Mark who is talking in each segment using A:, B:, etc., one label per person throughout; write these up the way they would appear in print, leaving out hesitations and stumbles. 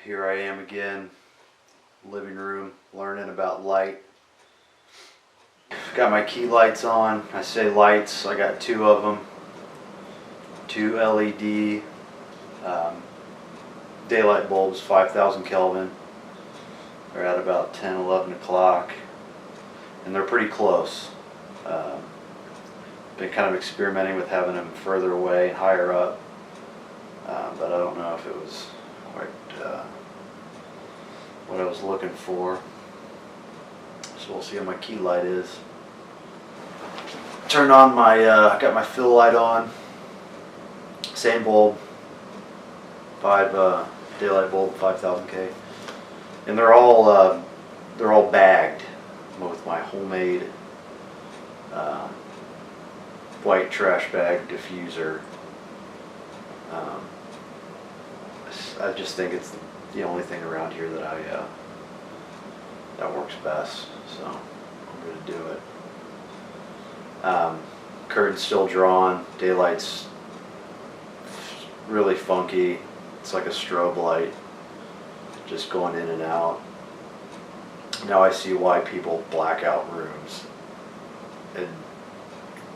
A: Here I am again, living room, learning about light. Got my key lights on. I say lights, I got two of them. Two LED daylight bulbs, 5,000 Kelvin. They're at about 10, 11 o'clock. And they're pretty close. Been kind of experimenting with having them further away and higher up. But I don't know if it was quite what I was looking for. So we'll see how my key light is. Turned on my, got my fill light on. Same bulb, daylight bulb, 5,000K, and they're all bagged with my homemade white trash bag diffuser. I just think it's the only thing around here that that works best, so I'm going to do it. Curtain's still drawn, daylight's really funky. It's like a strobe light, just going in and out. Now I see why people black out rooms and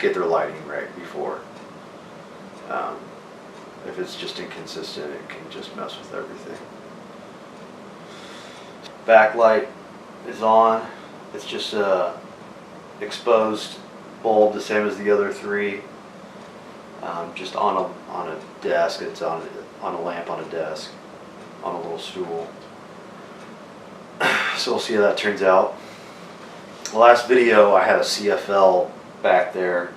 A: get their lighting right before. If it's just inconsistent, it can just mess with everything. Backlight is on. It's just a exposed bulb, the same as the other three. Just on a desk. It's on a lamp on a desk, on a little stool. So we'll see how that turns out. The last video I had a CFL back there,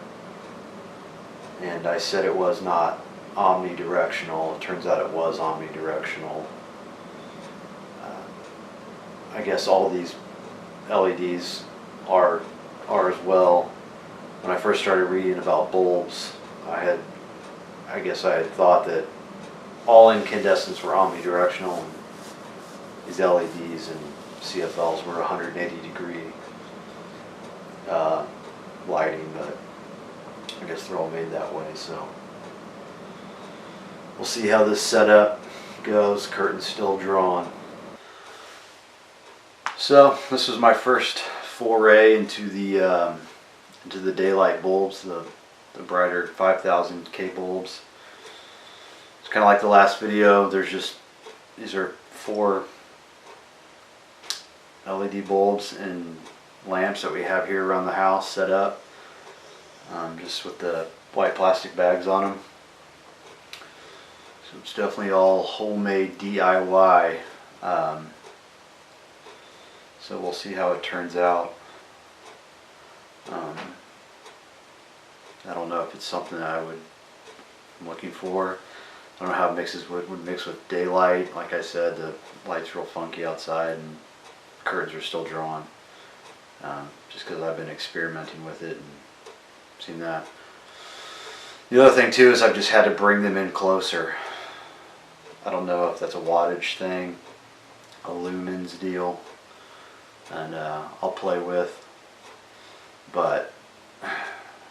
A: and I said it was not omnidirectional. It turns out it was omnidirectional. I guess all these LEDs are as well. When I first started reading about bulbs, I guess I had thought that all incandescents were omnidirectional, and these LEDs and CFLs were 180 degree lighting, but I guess they're all made that way, so we'll see how this setup goes. Curtain's still drawn. So this was my first foray into the daylight bulbs, the brighter 5,000K bulbs. It's kind of like the last video. These are 4 LED bulbs and lamps that we have here around the house set up, just with the white plastic bags on them. So it's definitely all homemade DIY. So we'll see how it turns out. I don't know if it's something that I'm looking for. I don't know how it would mix with daylight. Like I said, the light's real funky outside and curtains are still drawn. Just because I've been experimenting with it and seen that. The other thing too is I've just had to bring them in closer. I don't know if that's a wattage thing, a lumens deal, and I'll play with, but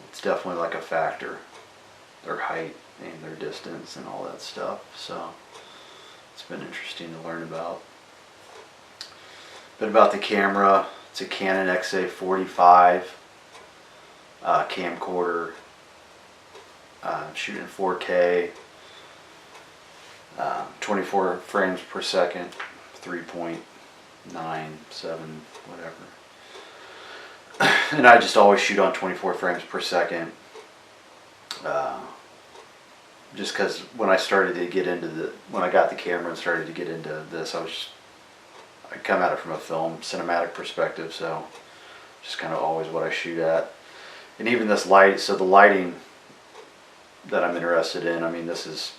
A: it's definitely like a factor, their height and their distance and all that stuff. So it's been interesting to learn about. But about the camera, it's a Canon XA45 camcorder, shooting 4K, 24 frames per second, 3.97, whatever. And I just always shoot on 24 frames per second. Just because when I started to get into when I got the camera and started to get into this, I come at it from a film cinematic perspective, so just kind of always what I shoot at. And even this light, so the lighting that I'm interested in, I mean, it's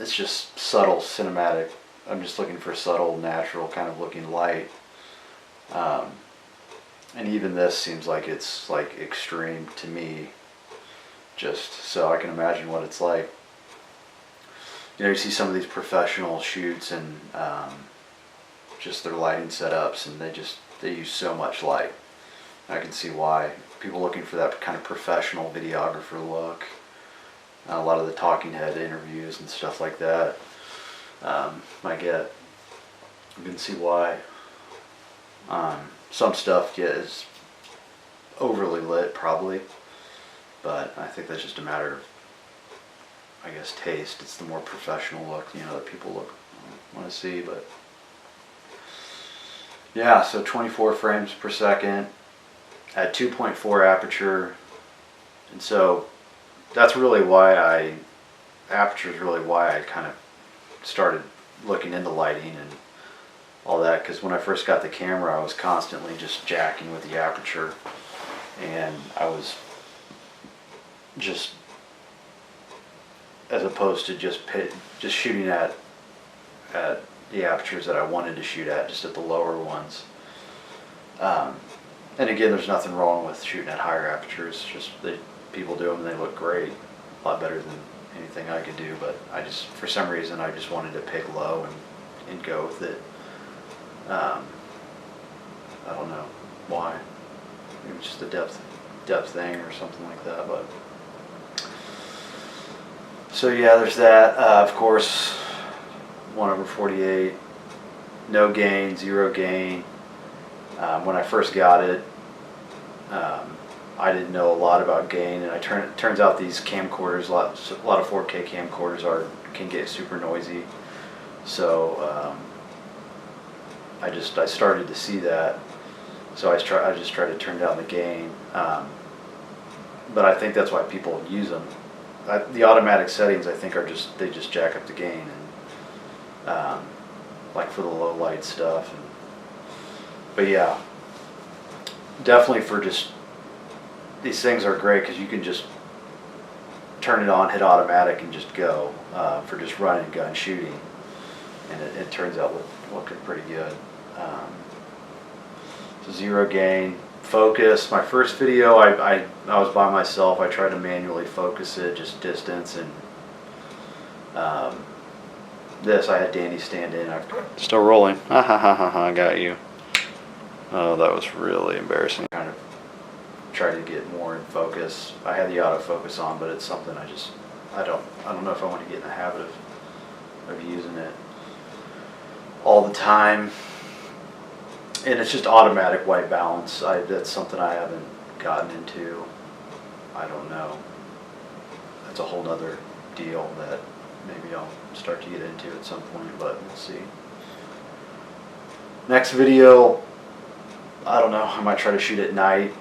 A: just subtle cinematic. I'm just looking for subtle, natural kind of looking light. And even this seems like it's like extreme to me, just so I can imagine what it's like. You know, you see some of these professional shoots and just their lighting setups, and they use so much light. I can see why people looking for that kind of professional videographer look. A lot of the talking head interviews and stuff like that might get You can see why. Some stuff is overly lit probably, but I think that's just a matter of, I guess, taste. It's the more professional look, you know, that people want to see. But yeah, so 24 frames per second at 2.4 aperture, and so that's really why aperture is really why I kind of started looking into lighting and all that, because when I first got the camera I was constantly just jacking with the aperture, and I was just, as opposed to just shooting at the apertures that I wanted to shoot at, just at the lower ones. And again, there's nothing wrong with shooting at higher apertures, just people do them and they look great, a lot better than anything I could do, but I just, for some reason, I just wanted to pick low and go with it. I don't know why. Maybe it's just a depth thing or something like that. But so yeah, there's that. Of course, 1/48, no gain, 0 gain. When I first got it, I didn't know a lot about gain, and it turns out these camcorders, a lot of 4K camcorders can get super noisy. So I started to see that, so I just tried to turn down the gain. But I think that's why people use them. The automatic settings, I think, they just jack up the gain, and like for the low light stuff. But yeah, definitely for just, these things are great because you can just turn it on, hit automatic, and just go for just running and gun shooting, and it turns out looking pretty good. So 0 gain, focus. My first video, I was by myself. I tried to manually focus it, just distance, and this I had Danny stand in. Still rolling. Ha ha ha ha ha! I got you. Oh, that was really embarrassing. Kind of try to get more in focus. I had the autofocus on, but it's something I don't know if I want to get in the habit of using it all the time. And it's just automatic white balance. That's something I haven't gotten into. I don't know. That's a whole nother deal that maybe I'll start to get into at some point, but we'll see. Next video, I don't know, I might try to shoot at night.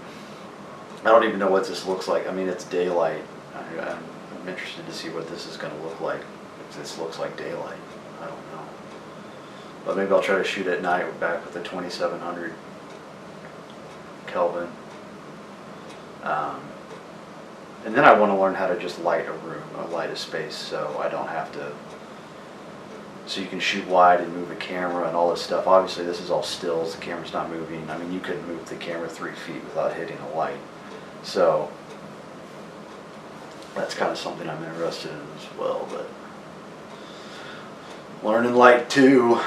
A: I don't even know what this looks like. I mean, it's daylight. I'm interested to see what this is going to look like, if this looks like daylight. I don't know. But maybe I'll try to shoot at night back with the 2700 Kelvin. And then I want to learn how to just light a room, light a space, so I don't have to, so you can shoot wide and move a camera and all this stuff. Obviously this is all stills, the camera's not moving. I mean, you couldn't move the camera 3 feet without hitting a light. So that's kind of something I'm interested in as well. But learning light too.